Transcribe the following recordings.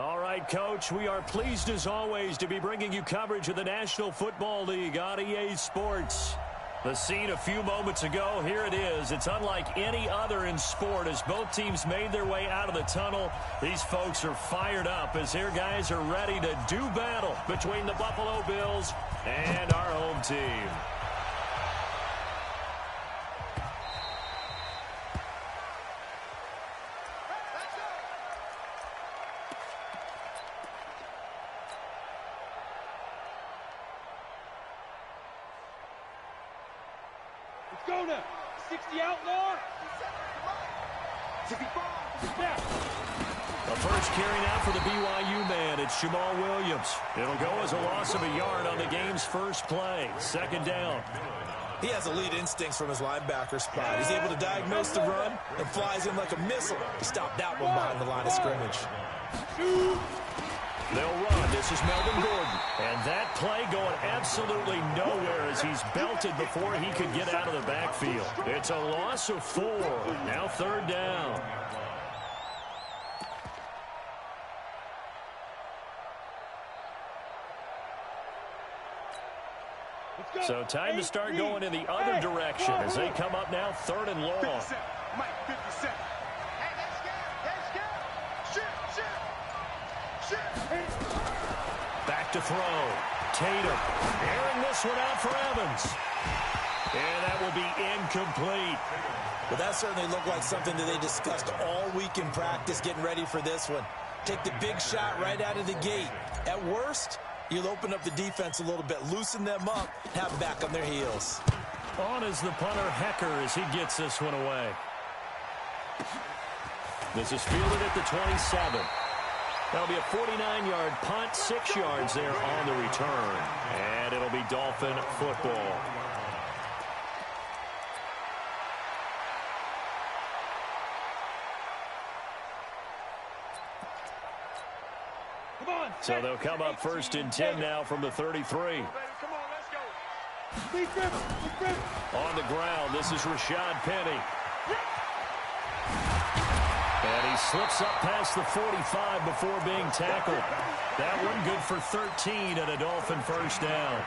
All right, Coach, we are pleased as always to be bringing you coverage of the National Football League on EA Sports. The scene a few moments ago, here it is. It's unlike any other in sport as both teams made their way out of the tunnel. These folks are fired up as their guys are ready to do battle between the Buffalo Bills and our home team. Go now. 60 outlaw. 65. Now. The first carry now for the BYU man. It's Jamal Williams. It'll go as a loss of a yard on the game's first play. Second down. He has elite instincts from his linebacker spot. He's able to diagnose the run and flies in like a missile. He stopped that one behind the line of scrimmage. They'll run. This is Melvin Gordon. And that play going absolutely nowhere as he's belted before he could get out of the backfield. It's a loss of 4. Now third down. So time to start going in the other direction as they come up now third and long. 57. Mike, 57. Hey, let's go. Back to throw. Tatum airing this one out for Evans. And that will be incomplete. Well, that certainly looked like something that they discussed all week in practice getting ready for this one. Take the big shot right out of the gate. At worst, you'll open up the defense a little bit, loosen them up, and have them back on their heels. On is the punter, Hecker, as he gets this one away. This is fielded at the 27. That'll be a 49-yard punt, 6 yards there on the return. And it'll be Dolphin football. So they'll come up first and 10 now from the 33. Come on, let's go. On the ground, this is Rashad Penny. And he slips up past the 45 before being tackled. That one good for 13 and a Dolphin first down.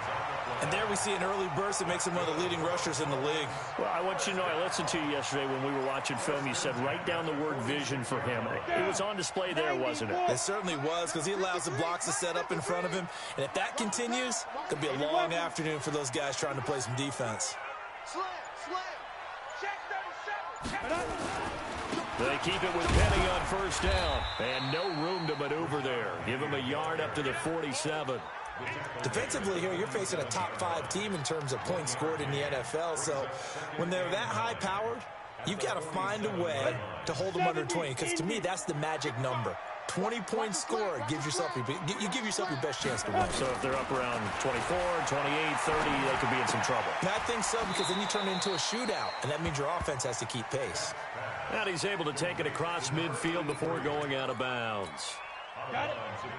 And there we see an early burst that makes him one of the leading rushers in the league. Well, I want you to know, I listened to you yesterday when we were watching film. You said write down the word vision for him. It was on display there, wasn't it? It certainly was, because he allows the blocks to set up in front of him. And if that continues, it could be a long afternoon for those guys trying to play some defense. Check 37. They keep it with Penny on first down. And no room to maneuver there. Give him a yard up to the 47. Defensively here, you're facing a top-5 team in terms of points scored in the NFL. So when they're that high-powered, you've got to find a way to hold them under 20. Because to me, that's the magic number. 20-point score gives yourself you give yourself your best chance to win. So if they're up around 24, 28, 30, they could be in some trouble. And I think so, because then you turn it into a shootout, and that means your offense has to keep pace. And he's able to take it across midfield before going out of bounds.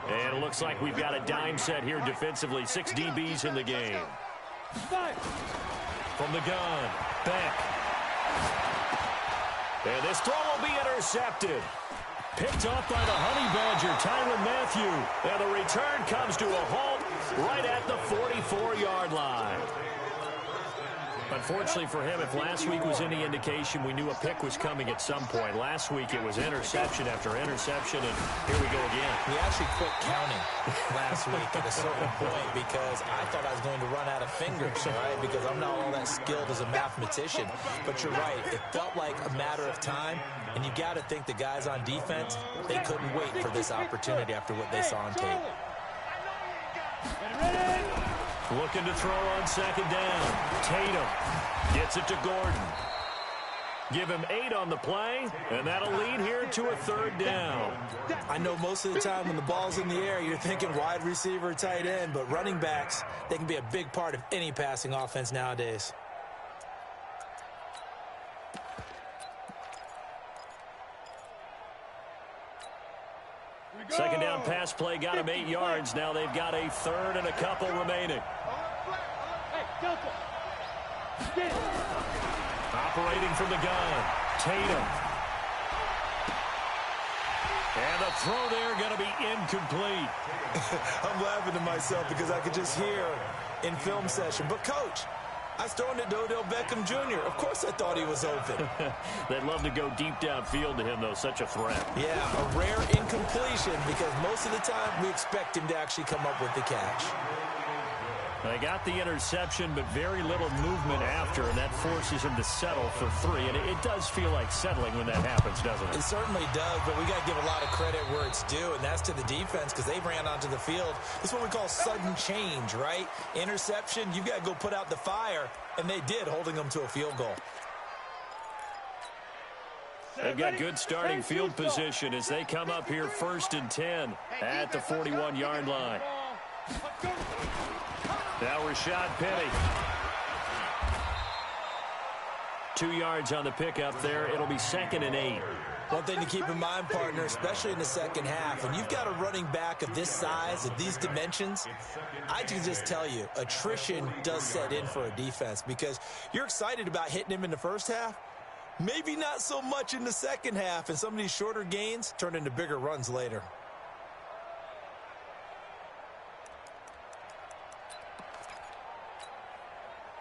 And it looks like we've got a dime set here defensively. 6 DBs in the game. From the gun, Beck. And this throw will be intercepted. Picked off by the Honey Badger, Tyrann Mathieu. And the return comes to a halt right at the 44-yard line. Unfortunately for him, if last week was any indication, we knew a pick was coming at some point. Last week it was interception after interception, and here we go again. We actually quit counting last week at a certain point because I thought I was going to run out of fingers, right? Because I'm not all that skilled as a mathematician. But you're right. It felt like a matter of time, and you got to think the guys on defense, they couldn't wait for this opportunity after what they saw on tape. Looking to throw on second down. Tatum gets it to Gordon. Give him 8 on the play, and that'll lead here to a third down. I know most of the time when the ball's in the air, you're thinking wide receiver, tight end, but running backs, they can be a big part of any passing offense nowadays. Second down pass play got him 8 yards. Now they've got a third and a couple remaining. Operating from the gun, Tatum. And the throw there going to be incomplete. I'm laughing to myself because I could just hear in film session. But, Coach, I was throwing it to Odell Beckham Jr. Of course I thought he was open. They'd love to go deep downfield to him, though. Such a threat. Yeah, a rare incompletion because most of the time we expect him to actually come up with the catch. They got the interception, but very little movement after, and that forces him to settle for 3. And it does feel like settling when that happens, doesn't it? It certainly does, but we got to give a lot of credit where it's due, and that's to the defense because they ran onto the field. This is what we call sudden change, right? Interception, you've got to go put out the fire, and they did, holding them to a field goal. They've got good starting field position as they come up here 1st and 10 at the 41-yard line. Now Rashad Penny. 2 yards on the pickup there. It'll be 2nd and 8. One thing to keep in mind, partner, especially in the second half, when you've got a running back of this size, of these dimensions, I can just tell you, attrition does set in for a defense because you're excited about hitting him in the first half, maybe not so much in the second half, and some of these shorter gains turn into bigger runs later.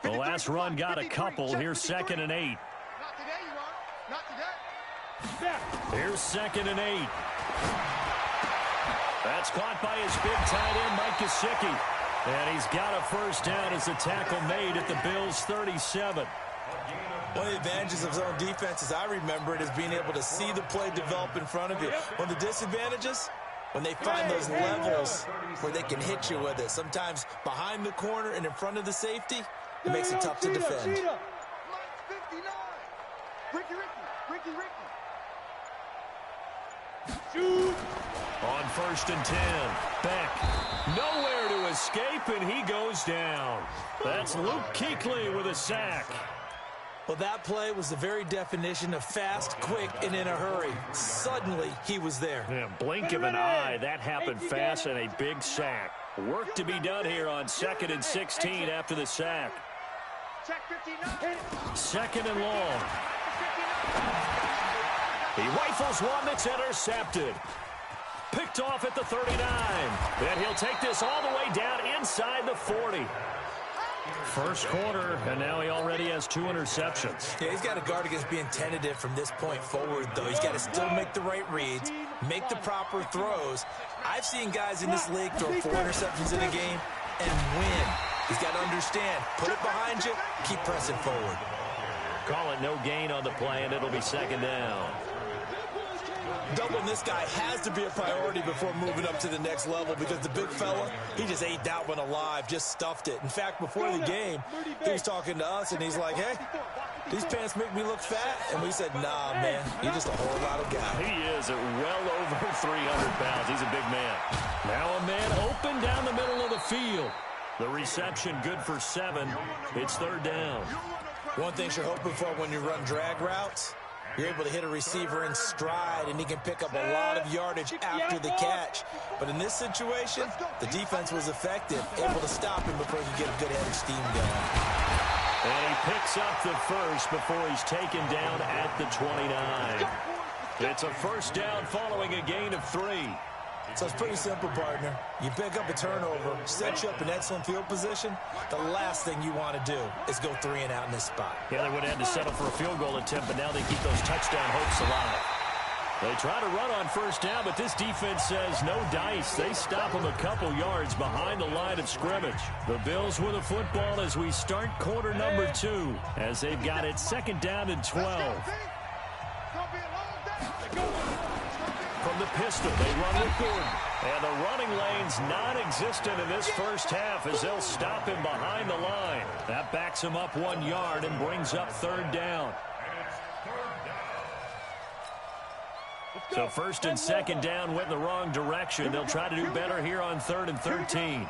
The last run got a couple. Here's 2nd and 8. Not today, you are. Not today. Here's 2nd and 8. That's caught by his big tight end, Mike Gesicki. And he's got a first down as the tackle made at the Bills' 37. One of the advantages of zone defense, as I remember it, is being able to see the play develop in front of you. One of the disadvantages, when they find those levels where they can hit you with it, sometimes behind the corner and in front of the safety, it makes it tough to defend. On 1st and 10, Beck nowhere to escape, and he goes down. That's Luke Kuechly with a sack. Well, that play was the very definition of fast, quick, and in a hurry. Suddenly, he was there. Yeah, blink of an eye, that happened fast, and a big sack. Work to be done here on 2nd and 16 after the sack. 2nd and long. He rifles one that's intercepted. Picked off at the 39. And he'll take this all the way down inside the 40. First quarter, and now he already has 2 interceptions. Yeah, he's got to guard against being tentative from this point forward, though. He's got to still make the right reads, make the proper throws. I've seen guys in this league throw 4 interceptions in a game and win. He's got to understand, put it behind you, keep pressing forward. Call it no gain on the play, and it'll be 2nd down. Doubling this guy has to be a priority before moving up to the next level because the big fella, he just ate that one alive, just stuffed it. In fact, before the game, he was talking to us, and he's like, hey, these pants make me look fat. And we said, nah, man, you're just a whole lot of guy. He is at well over 300 pounds. He's a big man. Now a man open down the middle of the field. The reception good for 7. It's 3rd down. One thing you're hoping for when you run drag routes, you're able to hit a receiver in stride, and he can pick up a lot of yardage after the catch. But in this situation, the defense was effective, able to stop him before he could get a good head of steam going. And he picks up the first before he's taken down at the 29. It's a first down following a gain of 3. So it's pretty simple, partner. You pick up a turnover, set you up in excellent field position. The last thing you want to do is go 3 and out in this spot. Yeah, they would have had to settle for a field goal attempt, but now they keep those touchdown hopes alive. They try to run on first down, but this defense says no dice. They stop them a couple yards behind the line of scrimmage. The Bills with the football as we start quarter number 2, as they've got it 2nd down and 12. From the pistol, they run with Gordon. And the running lane's non-existent in this first half as they'll stop him behind the line. That backs him up 1 yard and brings up 3rd down. So 1st and 2nd down went in the wrong direction. They'll try to do better here on 3rd and 13.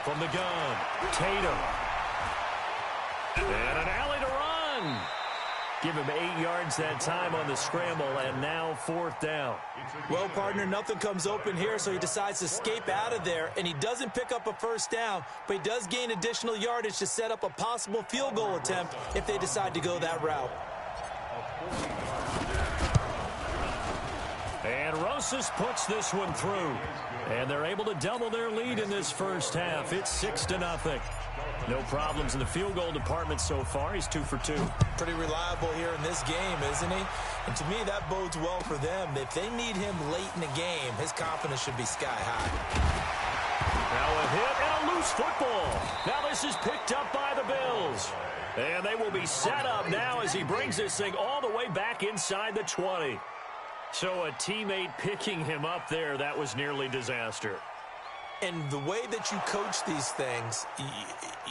From the gun, Tatum. And an alley to run. Give him 8 yards that time on the scramble, and now 4th down. Well, partner, nothing comes open here, so he decides to escape out of there, and he doesn't pick up a first down, but he does gain additional yardage to set up a possible field goal attempt if they decide to go that route. And Rosas puts this one through. And they're able to double their lead in this first half. It's 6-0. No problems in the field goal department so far. He's 2 for 2. Pretty reliable here in this game, isn't he? And to me, that bodes well for them. If they need him late in the game, his confidence should be sky high. Now a hit and a loose football. Now this is picked up by the Bills. And they will be set up now as he brings this thing all the way back inside the 20. So a teammate picking him up there, that was nearly disaster. And the way that you coach these things,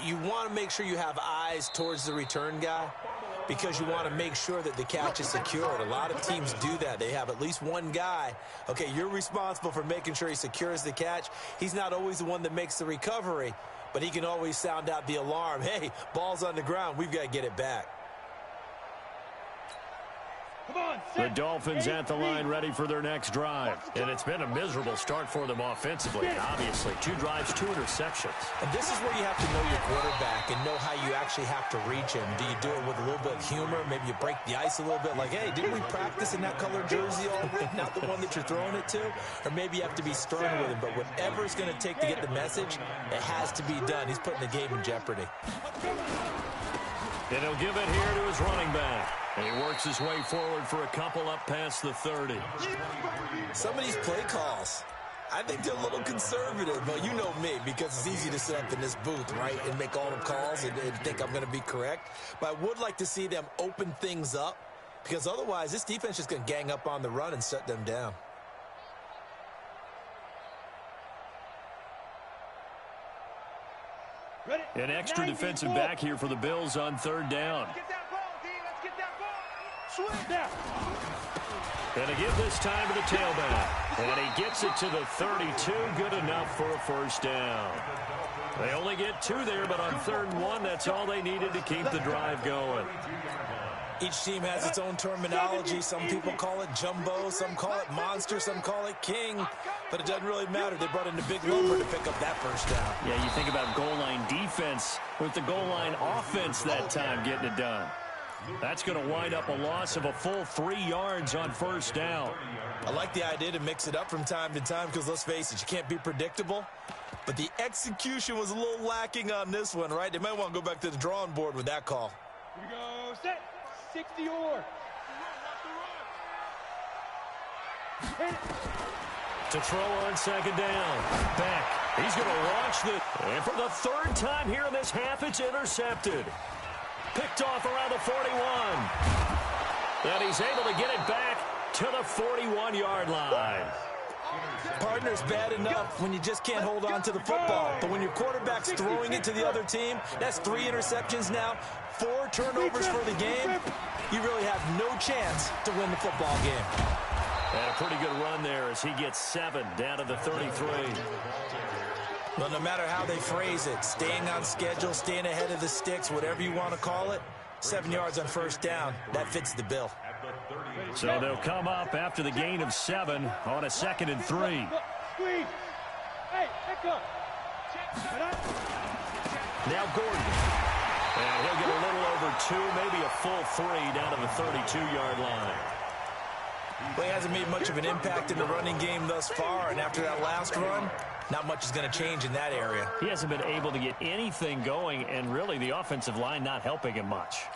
you want to make sure you have eyes towards the return guy because you want to make sure that the catch is secured. A lot of teams do that. They have at least one guy. Okay, you're responsible for making sure he secures the catch. He's not always the one that makes the recovery, but he can always sound out the alarm. Hey, ball's on the ground. We've got to get it back. The Dolphins at the line ready for their next drive. And it's been a miserable start for them offensively, obviously. 2 drives, 2 interceptions. And this is where you have to know your quarterback and know how you actually have to reach him. Do you do it with a little bit of humor? Maybe you break the ice a little bit like, hey, didn't we practice in that color jersey all week? Not the one that you're throwing it to? Or maybe you have to be stern with him. But whatever it's going to take to get the message, it has to be done. He's putting the game in jeopardy. And he'll give it here to his running back. And he works his way forward for a couple up past the 30. Some of these play calls, I think they're a little conservative. But you know me, because it's easy to sit up in this booth, right, and make all the calls and think I'm going to be correct. But I would like to see them open things up, because otherwise this defense is going to gang up on the run and shut them down. An extra defensive back here for the Bills on 3rd down. And a give this time to the tailback. And he gets it to the 32. Good enough for a first down. They only get 2 there, but on 3rd and 1, that's all they needed to keep the drive going. Each team has its own terminology. Some people call it jumbo, some call it monster, some call it king. But it doesn't really matter. They brought in the big lumber to pick up that first down. Yeah, you think about goal line defense with the goal line offense that time getting it done. That's going to wind up a loss of a full 3 yards on first down. I like the idea to mix it up from time to time because, let's face it, you can't be predictable. But the execution was a little lacking on this one, right? They might want to go back to the drawing board with that call. Here we go. Set. 60 or. To throw on 2nd down. Beck. He's going to launch the... And for the 3rd time here in this half, it's intercepted. Picked off around the 41. And he's able to get it back to the 41-yard line. Partner's bad enough when you just can't hold on to the football. But when your quarterback's throwing it to the other team, that's 3 interceptions now, 4 turnovers for the game. You really have no chance to win the football game. And a pretty good run there as he gets 7 down to the 33. Well, no matter how they phrase it, staying on schedule, staying ahead of the sticks, whatever you want to call it, 7 yards on first down, that fits the bill. So they'll come up after the gain of 7 on a 2nd and 3. Now Gordon. And he'll get a little over 2, maybe a full 3 down to the 32-yard line. Well, he hasn't made much of an impact in the running game thus far, and after that last run, not much is going to change in that area. He hasn't been able to get anything going, and really the offensive line not helping him much.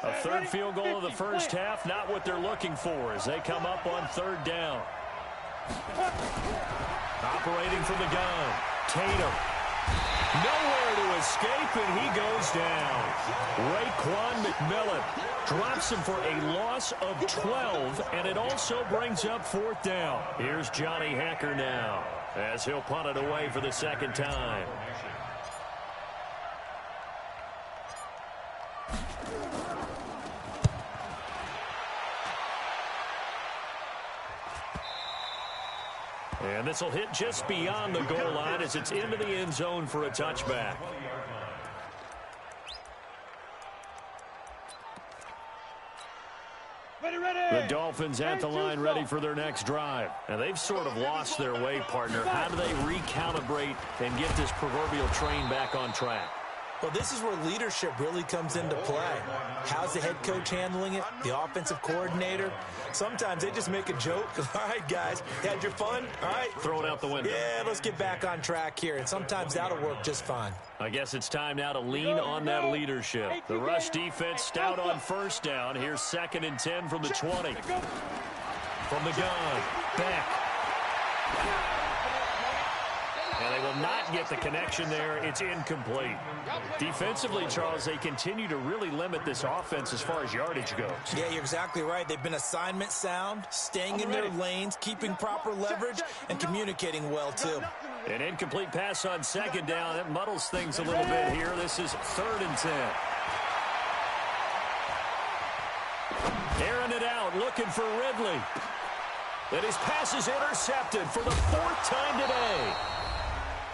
A 3rd field goal of the first half, not what they're looking for as they come up on 3rd down. Operating from the gun, Tatum. Nowhere to escape, and he goes down. Raekwon McMillan drops him for a loss of 12, and it also brings up 4th down. Here's Johnny Hecker now as he'll punt it away for the 2nd time. And this will hit just beyond the goal line as it's into the end zone for a touchback. Dolphins at the line ready for their next drive. And they've sort of lost their way, partner. How do they recalibrate and get this proverbial train back on track? Well, this is where leadership really comes into play. How's the head coach handling it? The offensive coordinator? Sometimes they just make a joke. All right, guys, had your fun? All right. Throw it out the window. Yeah, let's get back on track here. And sometimes that'll work just fine. I guess it's time now to lean on that leadership. The rush defense stout on first down. Here's 2nd and 10 from the 20. From the gun, back. And they will not get the connection there. It's incomplete. Defensively, Charles, they continue to really limit this offense as far as yardage goes. Yeah, you're exactly right. They've been assignment sound, staying in their lanes, keeping proper leverage, and communicating well, too. An incomplete pass on 2nd down. It muddles things a little bit here. This is 3rd and 10. Airing it out, looking for Ridley. And his pass is intercepted for the 4th time today.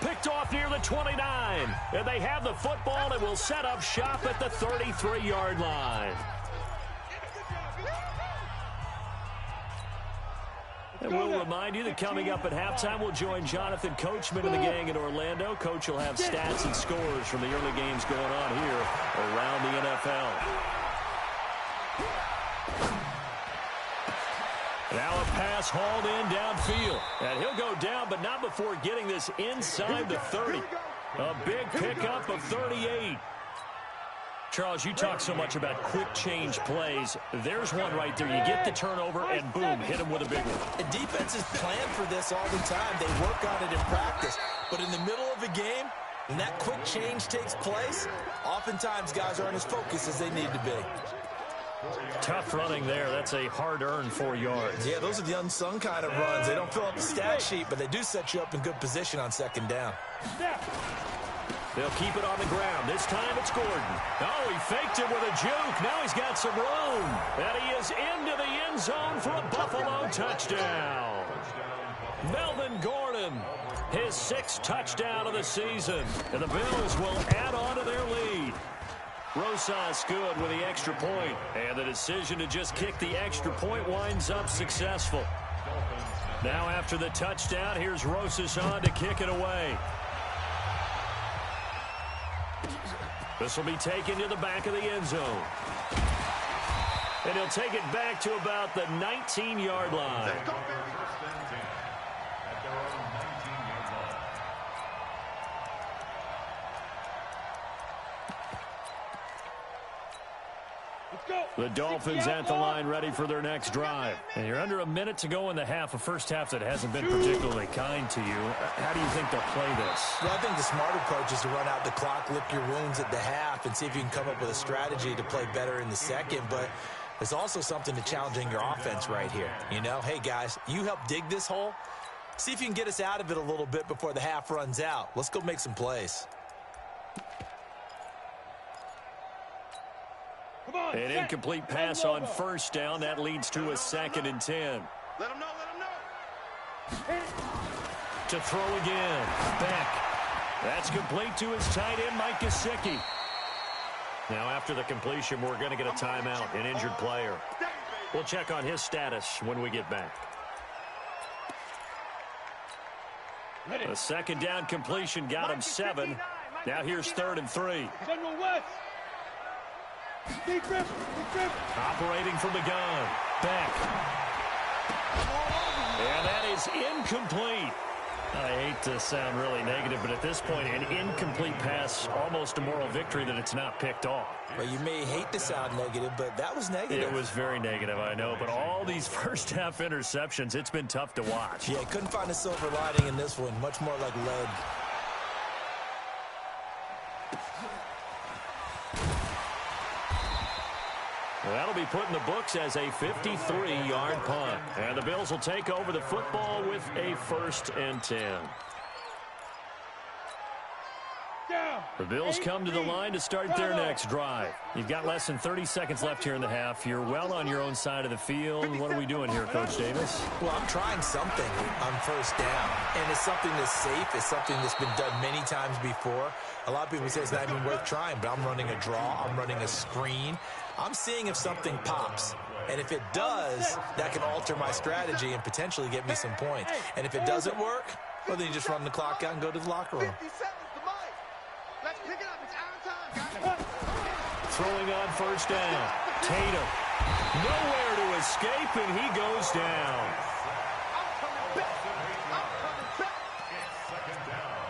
Picked off near the 29. And they have the football and will set up shop at the 33-yard line. And we'll remind you that coming up at halftime, we'll join Jonathan Coachman and the gang in Orlando. Coach will have stats and scores from the early games going on here around the NFL. Now a pass hauled in downfield. And he'll go down, but not before getting this inside the 30. A big pickup of 38. Charles, you talk so much about quick change plays. There's one right there. You get the turnover, and boom, hit him with a big one. And defenses plan for this all the time. They work on it in practice. But in the middle of a game, when that quick change takes place, oftentimes guys aren't as focused as they need to be. Tough running there. That's a hard-earned 4 yards. Yeah, those are the unsung kind of runs. They don't fill up the stat sheet, but they do set you up in good position on 2nd down. They'll keep it on the ground. This time it's Gordon. Oh, he faked it with a juke. Now he's got some room. And he is into the end zone for a Buffalo touchdown. Melvin Gordon, his 6th touchdown of the season. And the Bills will add on to their lead. Rosas good with the extra point. And the decision to just kick the extra point winds up successful. Now after the touchdown, here's Rosas on to kick it away. This will be taken to the back of the end zone. And he'll take it back to about the 19-yard line. The Dolphins at the line ready for their next drive. And you're under a minute to go in the half, a first half that hasn't been particularly kind to you. How do you think they'll play this? Well, I think the smarter approach is to run out the clock, lick your wounds at the half, and see if you can come up with a strategy to play better in the second. But there's also something to challenging your offense right here. You know, hey, guys, you help dig this hole. See if you can get us out of it a little bit before the half runs out. Let's go make some plays. An incomplete pass on first down. That leads to a 2nd and 10. Let him know, let him know. To throw again. Back. That's complete to his tight end, Mike Gesicki. Now after the completion, we're going to get a timeout, an injured player. We'll check on his status when we get back. A 2nd down completion got him 7. Now here's 3rd and 3. General West. Operating from the gun. Back. And that is incomplete. I hate to sound really negative, but at this point, an incomplete pass, almost a moral victory that it's not picked off. Well, you may hate to sound negative, but that was negative. It was very negative, I know, but all these first-half interceptions, it's been tough to watch. Yeah, couldn't find a silver lining in this one. Much more like lead. That'll be put in the books as a 53-yard punt. And the Bills will take over the football with a 1st and 10. The Bills come to the line to start their next drive. You've got less than 30 seconds left here in the half. You're well on your own side of the field. What are we doing here, Coach Davis? Well, I'm trying something on first down, and it's something that's safe. It's something that's been done many times before. A lot of people say it's not even worth trying, but I'm running a draw. I'm running a screen. I'm seeing if something pops. And if it does, that can alter my strategy and potentially get me some points. And if it doesn't work, well, then you just run the clock out and go to the locker room. Let's pick it up. It's our time, guys. Throwing on first down. Tatum. Nowhere to escape, and he goes down. I'm coming back. I'm coming back. Second down.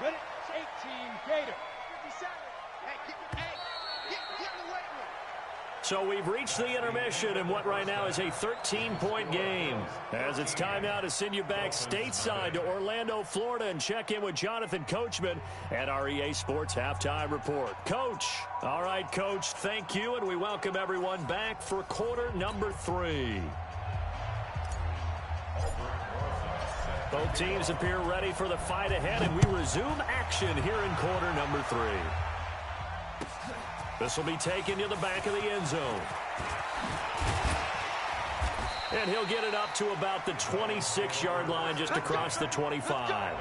Ready? 18, Gator. 57. Hey, get in the weight room. So we've reached the intermission in what right now is a 13-point game. As it's time now to send you back stateside to Orlando, Florida, and check in with Jonathan Coachman at our EA Sports Halftime Report. Coach. All right, Coach, thank you, and we welcome everyone back for quarter number 3. Both teams appear ready for the fight ahead, and we resume action here in quarter number 3. This will be taken to the back of the end zone. And he'll get it up to about the 26-yard line, just across the 25.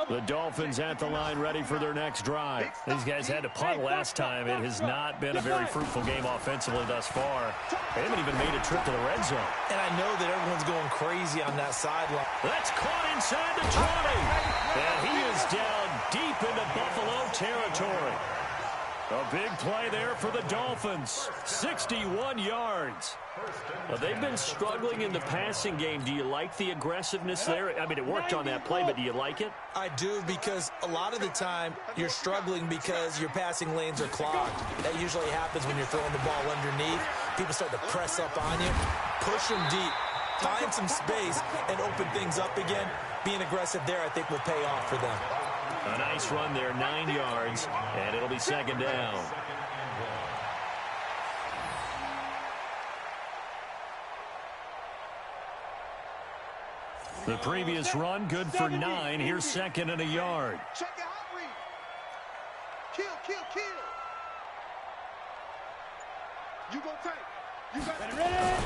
The Dolphins at the line ready for their next drive. These guys had to punt last time. It has not been a very fruitful game offensively thus far. They haven't even made a trip to the red zone. And I know that everyone's going crazy on that sideline. That's caught inside the 20. And he is down deep into Buffalo territory. A big play there for the Dolphins. 61 yards. Well, they've been struggling in the passing game. Do you like the aggressiveness there? I mean, it worked on that play, but do you like it? I do, because a lot of the time you're struggling because your passing lanes are clogged. That usually happens when you're throwing the ball underneath. People start to press up on you. Push them deep. Find some space and open things up again. Being aggressive there, I think, will pay off for them. A nice run there, 9 yards, and it'll be second down. The previous run, good for 9. Here's second and a yard. Check your hot read. Kill. You gonna take. You got it. Ready?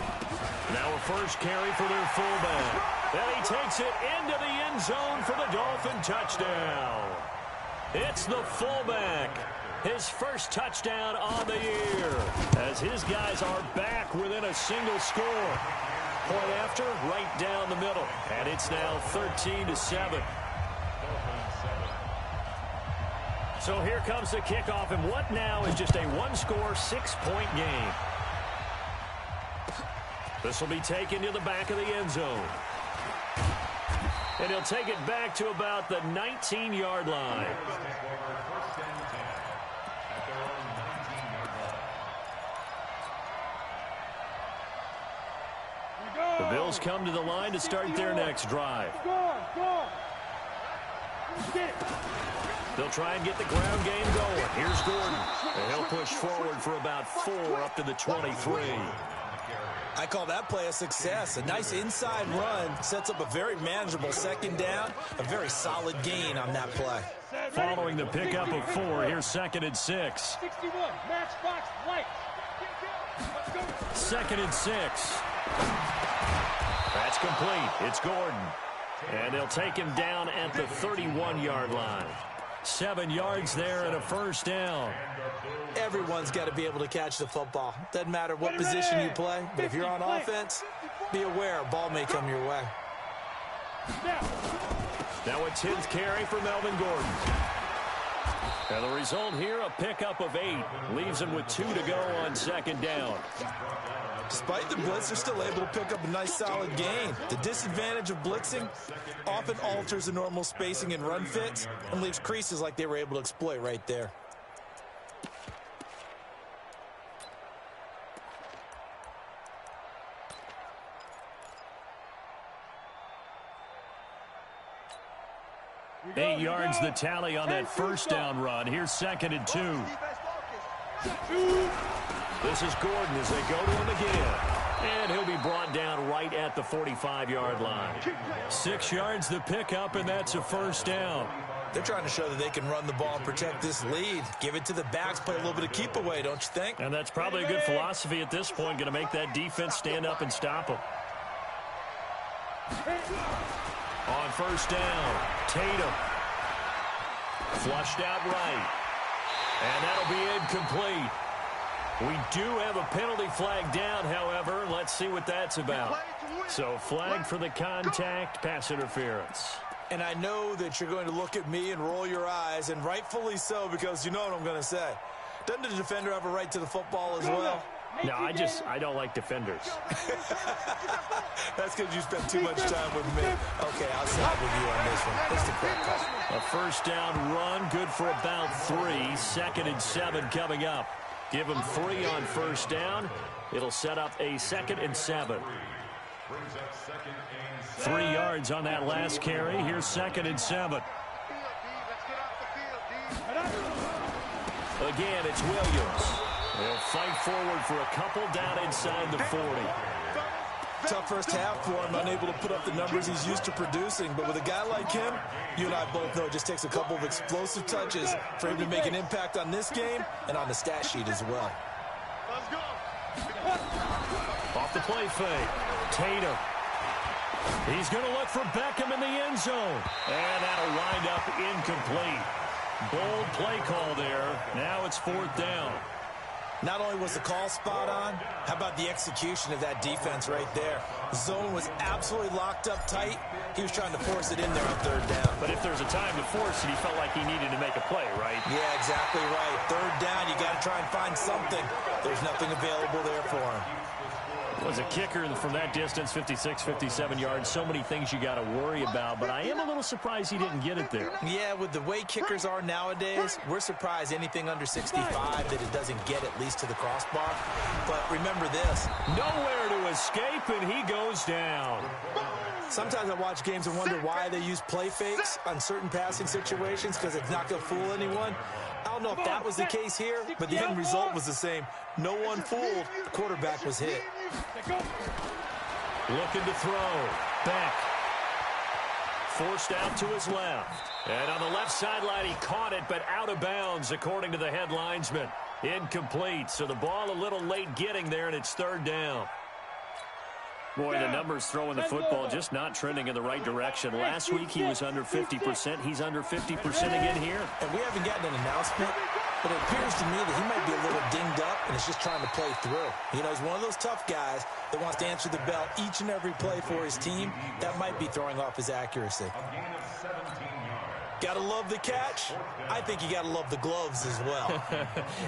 Now a first carry for their fullback. And he takes it into the end zone for the Dolphin touchdown. It's the fullback. His first touchdown on the year, as his guys are back within a single score. Point after, right down the middle. And it's now 13-7. So here comes the kickoff, and what now is just a one-score, 6-point game. This will be taken to the back of the end zone. And he'll take it back to about the 19-yard line. The Bills come to the line to start their next drive. They'll try and get the ground game going. Here's Gordon. And he'll push forward for about 4 up to the 23. I call that play a success. A nice inside run sets up a very manageable second down. A very solid gain on that play. Following the pickup of 4, here's second and 6. 61, matchbox light. Second and 6. That's complete. It's Gordon. And they'll take him down at the 31-yard line. 7 yards there and a first down. Everyone's got to be able to catch the football. Doesn't matter what position you play, but if you're on offense, be aware, ball may come your way. Now a 10th carry for Melvin Gordon. And the result here, a pickup of 8. Leaves him with 2 to go on second down. Despite the blitz, they're still able to pick up a nice solid gain. The disadvantage of blitzing often alters the normal spacing and run fits and leaves creases like they were able to exploit right there. Eight yards the tally on that first down run. Here's second and 2. This is Gordon as they go to him again. And he'll be brought down right at the 45-yard line. 6 yards the pickup, and that's a first down. They're trying to show that they can run the ball and protect this lead. Give it to the backs, play a little bit of keep away, don't you think? And that's probably a good philosophy at this point, going to make that defense stand up and stop them. On first down, Tatum. Flushed out right. And that'll be incomplete. We do have a penalty flag down, however. Let's see what that's about. So flag for the contact, pass interference. And I know that you're going to look at me and roll your eyes, and rightfully so, because you know what I'm going to say. Doesn't the defender have a right to the football as well? No, I don't like defenders. That's because you spent too much time with me. Okay, I'll side with you on this one. It's the correct call. A first down run, good for about 3. 2nd and 7 coming up. Give him 3 on first down. It'll set up a 2nd and 7. 3 yards on that last carry. Here's 2nd and 7. Again, it's Williams. They'll fight forward for a couple down inside the 40. Tough first half for him, unable to put up the numbers he's used to producing. But with a guy like him, you and I both know it just takes a couple of explosive touches for him to make an impact on this game and on the stat sheet as well. Let's go. Off the play fake. Tatum. He's going to look for Beckham in the end zone. And that'll wind up incomplete. Bold play call there. Now it's 4th down. Not only was the call spot on, how about the execution of that defense right there? The zone was absolutely locked up tight. He was trying to force it in there on 3rd down. But if there's a time to force it, he felt like he needed to make a play, right? Yeah, exactly right. 3rd down, you got to try and find something. There's nothing available there for him. Was a kicker from that distance, 56, 57 yards. So many things you got to worry about, but I am a little surprised he didn't get it there. Yeah, with the way kickers are nowadays, we're surprised anything under 65 that it doesn't get at least to the crossbar. But remember this. Nowhere to escape, and he goes down. Sometimes I watch games and wonder why they use play fakes on certain passing situations because it's not going to fool anyone. I don't know if that was the case here, but the end result was the same. No one fooled. The quarterback was hit. Looking to throw. Beck. Forced out to his left. And on the left sideline, he caught it, but out of bounds, according to the head linesman. Incomplete. So the ball a little late getting there, and it's 3rd down. Boy, the numbers throwing the football just not trending in the right direction. Last week, he was under 50%. He's under 50% again here. And we haven't gotten an announcement, but it appears to me that he might be a little dinged up and is just trying to play through. You know, he's one of those tough guys that wants to answer the bell each and every play for his team. That might be throwing off his accuracy. Gotta love the catch. I think you gotta love the gloves as well.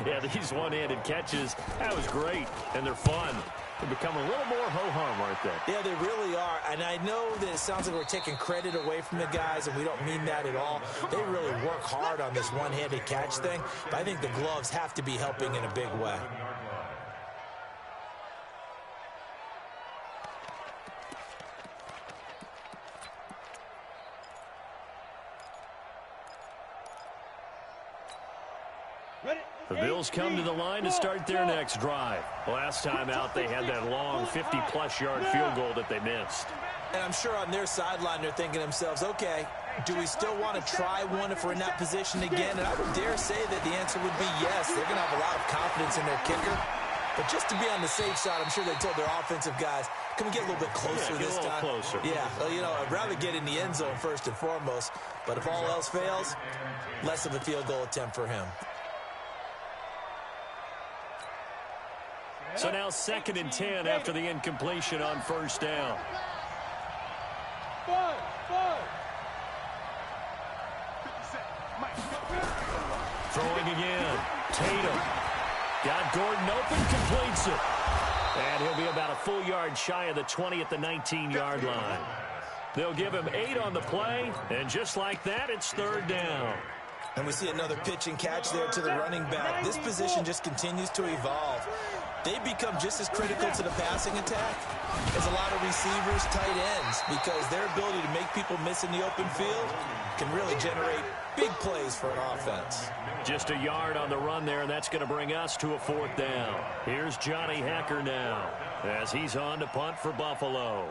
Yeah, these one-handed catches, that was great, and they're fun. They become a little more ho-hum, aren't they? Yeah, they really are. And I know that it sounds like we're taking credit away from the guys, and we don't mean that at all. They really work hard on this one-handed catch thing, but I think the gloves have to be helping in a big way. The Bills come to the line to start their next drive. Last time out, they had that long 50-plus yard field goal that they missed. And I'm sure on their sideline, they're thinking to themselves, okay, do we still want to try one if we're in that position again? And I would dare say that the answer would be yes. They're going to have a lot of confidence in their kicker. But just to be on the safe side, I'm sure they told their offensive guys, can we get a little bit closer this time? Closer. Yeah, well, you know, I'd rather get in the end zone first and foremost. But if all else fails, less of a field goal attempt for him. So now 2nd and 10 after the incompletion on first down. Throwing again. Tatum. Got Gordon open, completes it. And he'll be about a full yard shy of the 20 at the 19-yard line. They'll give him 8 on the play, and just like that, it's 3rd down. And we see another pitch and catch there to the running back. This position just continues to evolve. They become just as critical to the passing attack as a lot of receivers, tight ends, because their ability to make people miss in the open field can really generate big plays for an offense. Just a yard on the run there, and that's going to bring us to a 4th down. Here's Johnny Hecker now. as he's on to punt for Buffalo.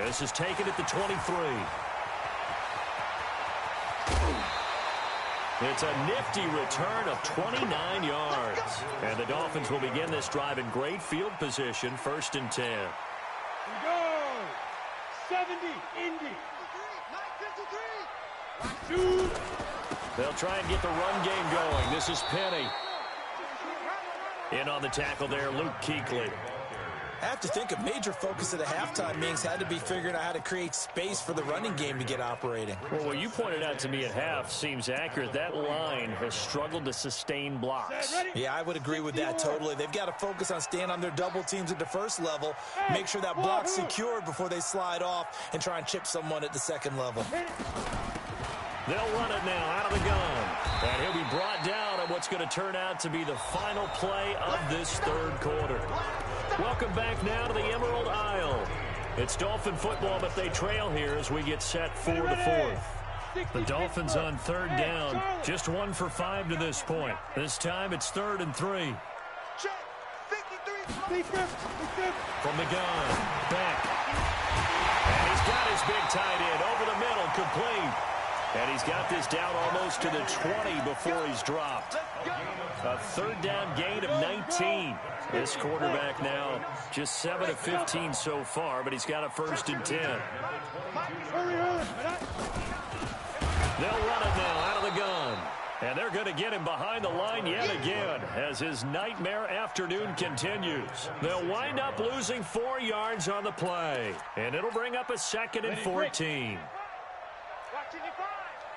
This is taken at the 23. It's a nifty return of 29 yards. And the Dolphins will begin this drive in great field position, 1st and 10. We go. 70, Indy. 953. They'll try and get the run game going. This is Penny. In on the tackle there, Luke Kuechly. I have to think a major focus at the halftime meetings had to be figuring out how to create space for the running game to get operating. Well, what you pointed out to me at half seems accurate. That line has struggled to sustain blocks. Yeah, I would agree with that totally. They've got to focus on staying on their double teams at the first level, make sure that block's secured before they slide off and try and chip someone at the second level. They'll run it now out of the gun. And he'll be brought down on what's going to turn out to be the final play of this 3rd quarter. Welcome back now to the Emerald Isle. It's Dolphin football, but they trail here as we get set for the 4th. The Dolphins on 3rd down, just 1 for 5 to this point. This time it's 3rd and 3. From the gun, back. And he's got his big tight end over the middle, complete. And he's got this down almost to the 20 before he's dropped. A 3rd down gain of 19. This quarterback now just 7 of 15 so far, but he's got a 1st and 10. They'll run it now out of the gun. And they're going to get him behind the line yet again as his nightmare afternoon continues. They'll wind up losing 4 yards on the play. And it'll bring up a 2nd and 14.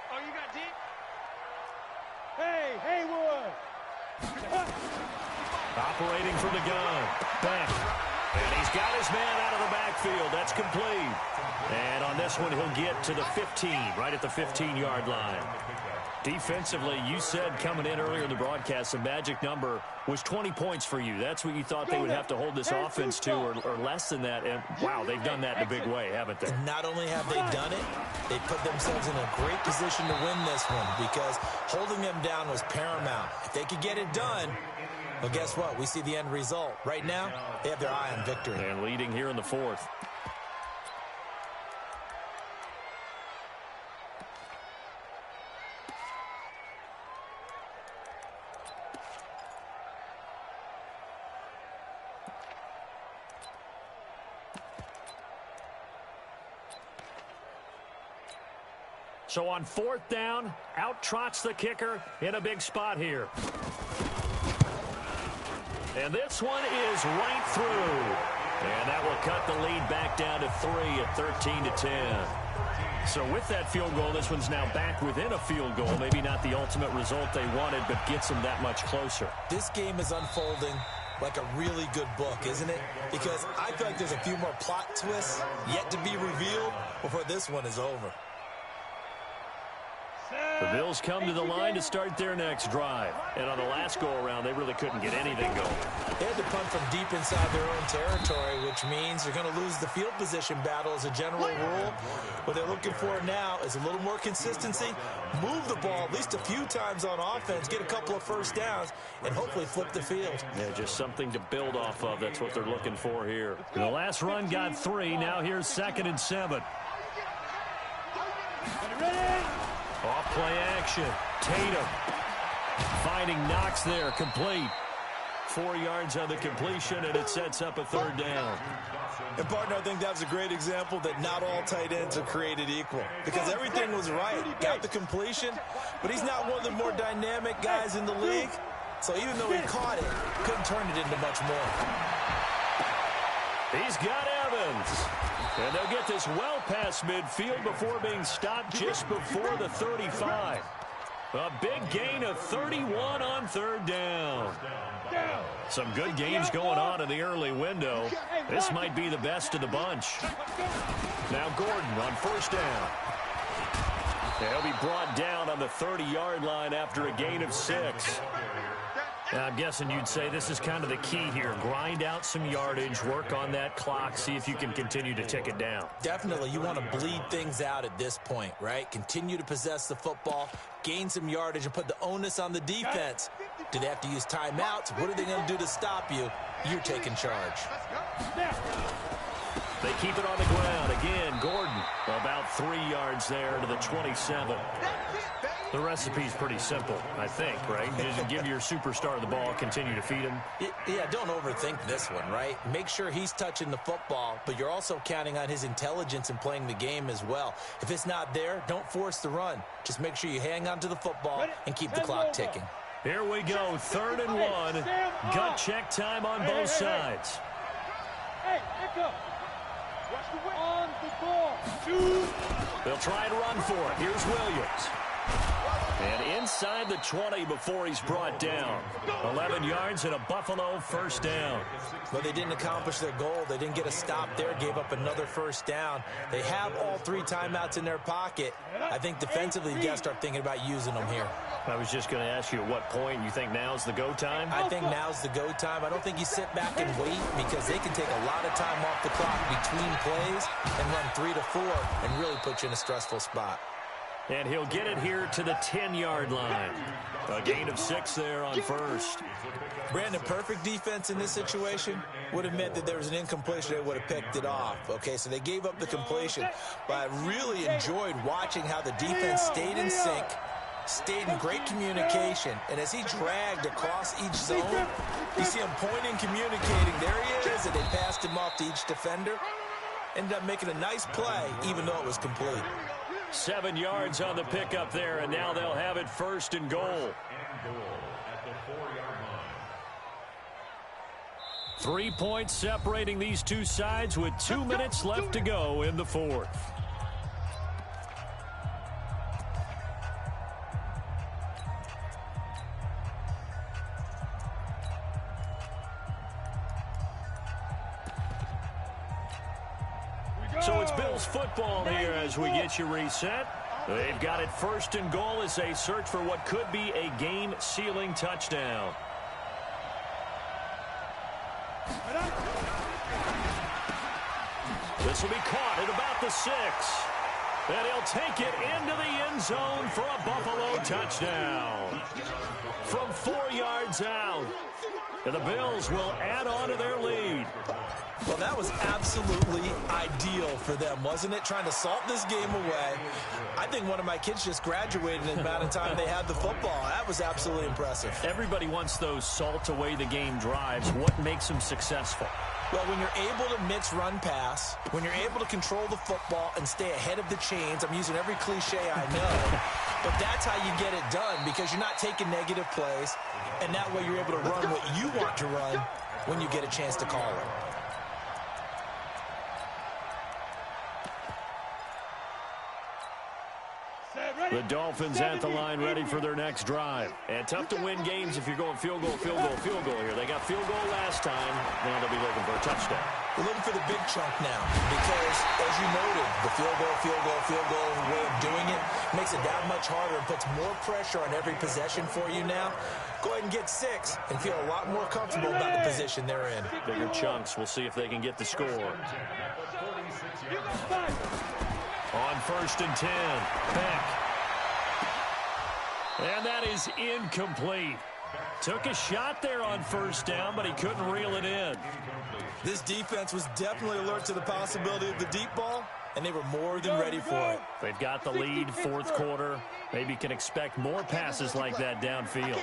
Oh, you got deep? Hey, Haywood. Operating from the gun. Back. And he's got his man out of the backfield. That's complete. And on this one, he'll get to the 15, right at the 15-yard line. Defensively, you said coming in earlier in the broadcast, the magic number was 20 points for you. That's what you thought they would have to hold this offense to, or less than that. And, wow, they've done that in a big way, haven't they? And not only have they done it, they put themselves in a great position to win this one because holding them down was paramount. If they could get it done, well, guess what? We see the end result. Right now, they have their eye on victory. And leading here in the 4th. So on 4th down, out trots the kicker in a big spot here. And this one is right through. And that will cut the lead back down to 3 at 13-10. So with that field goal, this one's now back within a field goal. Maybe not the ultimate result they wanted, but gets them that much closer. This game is unfolding like a really good book, isn't it? Because I feel like there's a few more plot twists yet to be revealed before this one is over. The Bills come to the line to start their next drive. And on the last go-around, they really couldn't get anything going. They had to punt from deep inside their own territory, which means they're going to lose the field position battle as a general rule. What they're looking for now is a little more consistency, move the ball at least a few times on offense, get a couple of 1st downs, and hopefully flip the field. Yeah, just something to build off of. That's what they're looking for here. The last run got 3. Now here's 2nd and 7. Off play action. Tatum finding Knox there, complete. 4 yards on the completion, and it sets up a 3rd down. And, partner, I think that was a great example that not all tight ends are created equal because everything was right. Got the completion, but he's not one of the more dynamic guys in the league. So even though he caught it, couldn't turn it into much more. He's got Evans. And they'll get this well past midfield before being stopped just before the 35. A big gain of 31 on 3rd down. Some good games going on in the early window. This might be the best of the bunch. Now Gordon on 1st down. He'll be brought down on the 30-yard line after a gain of 6. I'm guessing you'd say this is kind of the key here. Grind out some yardage, work on that clock, see if you can continue to tick it down. Definitely. You want to bleed things out at this point, right? Continue to possess the football, gain some yardage, and put the onus on the defense. Do they have to use timeouts? What are they going to do to stop you? You're taking charge. They keep it on the ground. Again, Gordon about 3 yards there to the 27. The recipe's pretty simple, I think, right? Just give your superstar the ball, continue to feed him. Yeah, don't overthink this one, right? Make sure he's touching the football, but you're also counting on his intelligence in playing the game as well. If it's not there, don't force the run. Just make sure you hang on to the football and keep the clock ticking. Here we go, 3rd and 1. Gut check time on both sides. Hey, pick up. On the ball. Shoot. They'll try and run for it. Here's Williams. And inside the 20 before he's brought down. 11 yards and a Buffalo first down. Well, they didn't accomplish their goal. They didn't get a stop there, gave up another first down. They have all 3 timeouts in their pocket. I think defensively, you got to start thinking about using them here. I was just going to ask you at what point you think now's the go time? I think now's the go time. I don't think you sit back and wait because they can take a lot of time off the clock between plays and run 3 to 4 and really put you in a stressful spot. And he'll get it here to the 10-yard line. A gain of 6 there on first. Brandon, perfect defense in this situation would have meant that there was an incompletion. They would have picked it off. Okay, so they gave up the completion. But I really enjoyed watching how the defense stayed in sync, stayed in great communication. And as he dragged across each zone, you see him pointing, communicating. There he is, and they passed him off to each defender. Ended up making a nice play, even though it was complete. 7 yards on the pickup there, and now they'll have it 1st and goal. 3 points separating these two sides with 2 minutes left to go in the 4th. So it's Bills football here as we get you reset. They've got it 1st and goal as they search for what could be a game-sealing touchdown. This will be caught at about the 6. And he'll take it into the end zone for a Buffalo touchdown. From 4 yards out. And the Bills will add on to their lead. Well, that was absolutely ideal for them, wasn't it? Trying to salt this game away. I think one of my kids just graduated in the amount of time they had the football. That was absolutely impressive. Everybody wants those salt away the game drives. What makes them successful? Well, when you're able to mix run pass, when you're able to control the football and stay ahead of the chains, I'm using every cliche I know, but that's how you get it done because you're not taking negative plays, and that way you're able to run what you want to run when you get a chance to call it. The Dolphins at the line ready for their next drive. And tough to win games if you're going field goal, field goal, field goal here. They got field goal last time. Now they'll be looking for a touchdown. We're looking for the big chunk now because, as you noted, the field goal way of doing it makes it that much harder and puts more pressure on every possession for you now. Go ahead and get 6 and feel a lot more comfortable about the position they're in. Bigger chunks. We'll see if they can get the score. On 1st and 10, Beck. And that is incomplete. Took a shot there on 1st down, but he couldn't reel it in. This defense was definitely alert to the possibility of the deep ball, and they were more than ready for it. They've got the lead, 4th quarter. Maybe can expect more passes like that downfield.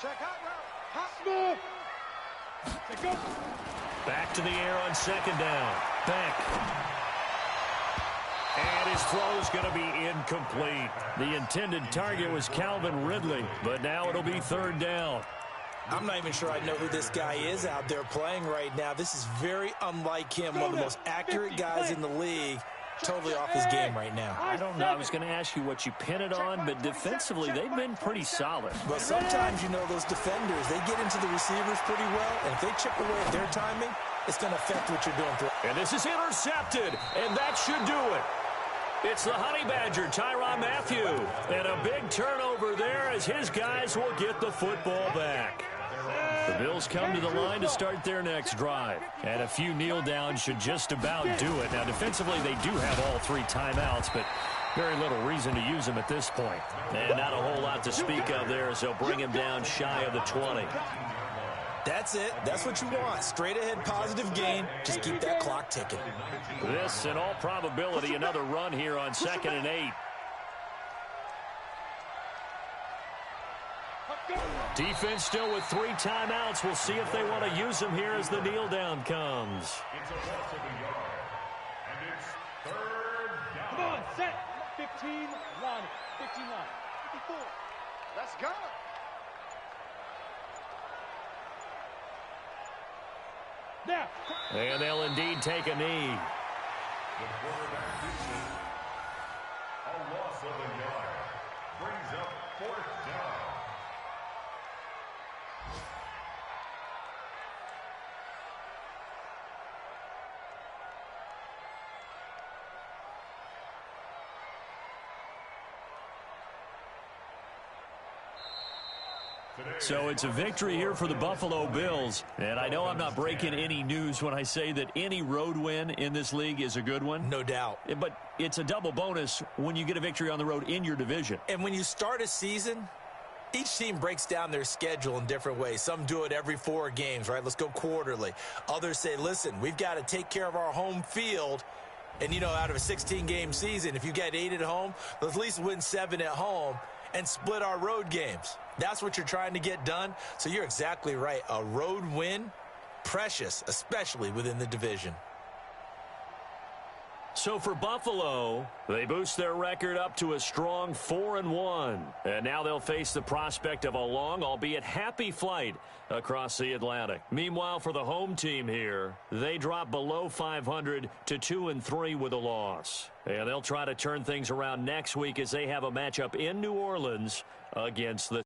Check out, Back to the air on 2nd down. Beck. And his throw is going to be incomplete. The intended target was Calvin Ridley, but now it'll be 3rd down. I'm not even sure I know who this guy is out there playing right now. This is very unlike him, one of the most accurate guys in the league. Totally off his game right now. I don't know. I was going to ask you what you pin it on, but defensively, they've been pretty solid. But sometimes, you know, those defenders, they get into the receivers pretty well, and if they chip away at their timing, it's going to affect what you're doing. And this is intercepted, and that should do it. It's the Honey Badger, Tyrann Mathieu. And a big turnover there as his guys will get the football back. The Bills come to the line to start their next drive. And a few kneel downs should just about do it. Now, defensively, they do have all 3 timeouts, but very little reason to use them at this point. And not a whole lot to speak of there as they'll bring him down shy of the 20. That's it. That's what you want. Straight ahead positive gain. Just keep that clock ticking. This, in all probability, another run here on 2nd and 8. Defense still with 3 timeouts. We'll see if they want to use them here as the kneel down comes. Come on, set. 15, line. 15, line. 54. Let's go. Now. And they'll indeed take a knee. The quarterback reaches a loss of a yard. Brings up 4th down. So it's a victory here for the Buffalo Bills. And I know I'm not breaking any news when I say that any road win in this league is a good one. No doubt. But it's a double bonus when you get a victory on the road in your division. And when you start a season, each team breaks down their schedule in different ways. Some do it every 4 games, right? Let's go quarterly. Others say, listen, we've got to take care of our home field. And, you know, out of a 16-game season, if you get 8 at home, let's at least win 7 at home and split our road games. That's what you're trying to get done. So you're exactly right. A road win, precious, especially within the division. So for Buffalo, they boost their record up to a strong 4-1. And now they'll face the prospect of a long, albeit happy flight across the Atlantic. Meanwhile, for the home team here, they drop below 500 to 2-3 with a loss. And they'll try to turn things around next week as they have a matchup in New Orleans against the